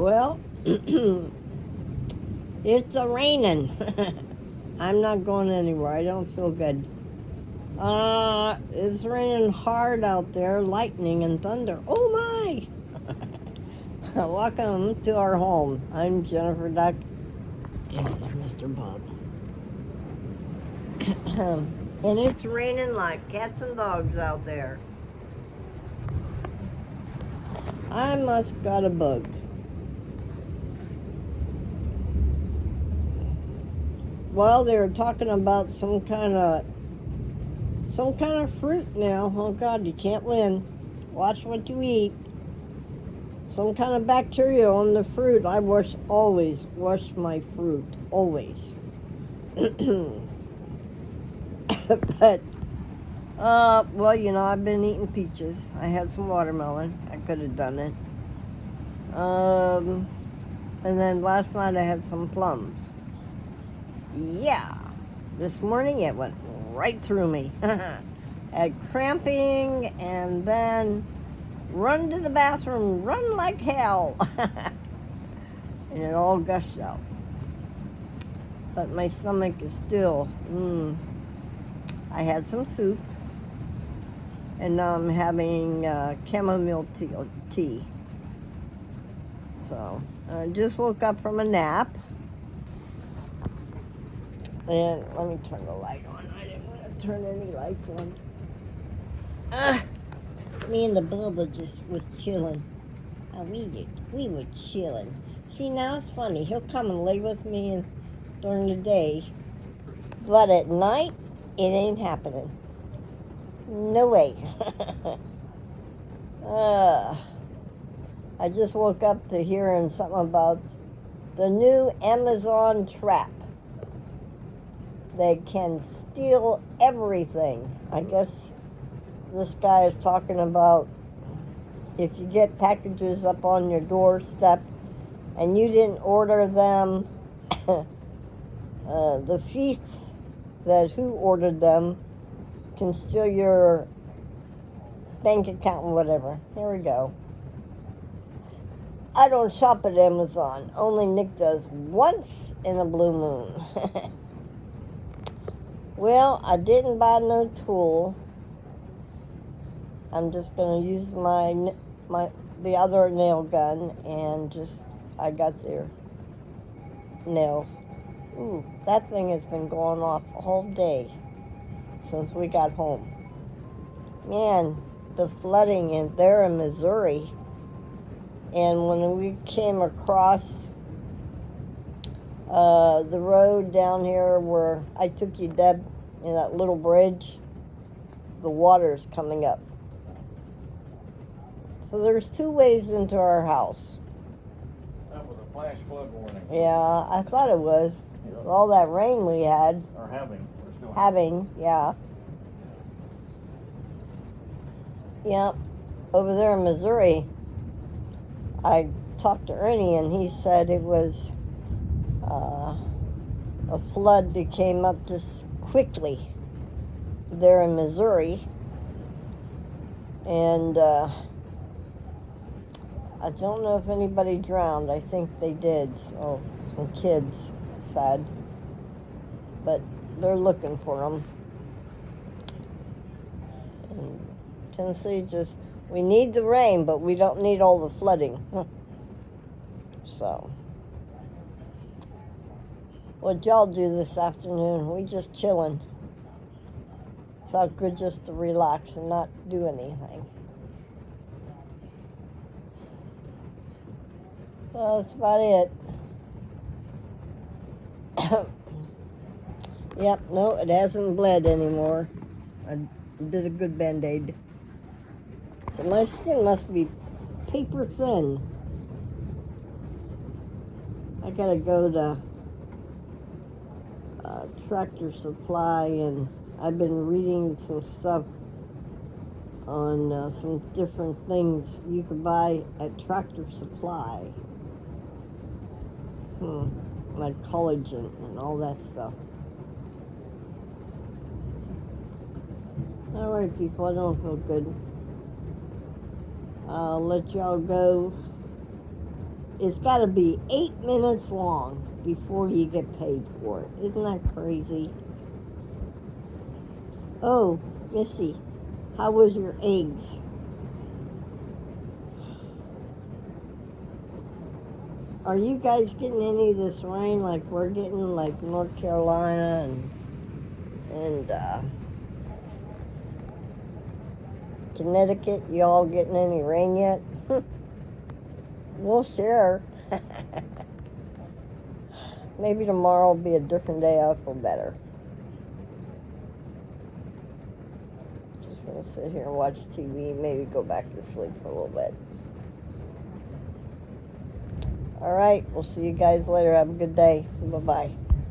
Well, it's a raining. I'm not going anywhere. I don't feel good. It's raining hard out there, lightning and thunder. Oh my! Welcome to our home. I'm Jennifer Duck. This is Mr. Bob. And it's raining like cats and dogs out there. I must got a bug. Well, they were talking about some kind of fruit now. Oh God, you can't win. Watch what you eat. Some kind of bacteria on the fruit. I always wash my fruit. Always. But, well, I've been eating peaches. I had some watermelon. I could have done it. And then last night I had some plums. Yeah. This morning it went right through me. Had cramping and then run to the bathroom, run like hell. And it all gushed out. But my stomach is still, I had some soup. And now I'm having chamomile tea. So, I just woke up from a nap. And let me turn the light on. I didn't want to turn any lights on. Me and the Bubba just was chilling. We were chilling. See, now it's funny. He'll come and lay with me during the day. But at night, it ain't happening. No way. I just woke up to hearing something about the new Amazon trap. They can steal everything. I guess this guy is talking about if you get packages up on your doorstep and you didn't order them, the thief who ordered them can steal your bank account and whatever. Here we go. I don't shop at Amazon. Only Nick does once in a blue moon. Well, I didn't buy no tool. I'm just going to use the other nail gun and I got their nails. Ooh, that thing has been going off all day since we got home. Man, the flooding there in Missouri. And when we came across the road down here where I took you, Deb, in that little bridge, the water's coming up. So there's two ways into our house. That was a flash flood warning. Yeah, I thought it was. Yeah. With all that rain we had. Or having. We're still having, yeah. Yep. Over there in Missouri, I talked to Ernie and he said it was a flood that came up just quickly there in Missouri. And I don't know if anybody drowned. I think they did. So some kids, sad. But they're looking for them. And Tennessee we need the rain, but we don't need all the flooding. So, what'd y'all do this afternoon? We just chilling. Felt good just to relax and not do anything. So that's about it. Yep, no, it hasn't bled anymore. I did a good Band-Aid. So my skin must be paper thin. I gotta go to Tractor Supply, and I've been reading some stuff on some different things you could buy at Tractor Supply. Like collagen and all that stuff. Alright, people, I don't feel good. I'll let y'all go. it's got to be 8 minutes long before you get paid for it. Isn't that crazy? Oh, Missy, how was your eggs? Are you guys getting any of this rain like we're getting, like North Carolina and Connecticut? You all getting any rain yet? We'll share. Maybe tomorrow will be a different day. I'll feel better. Just gonna sit here and watch TV, maybe go back to sleep for a little bit. All right, we'll see you guys later. Have a good day. Bye-bye.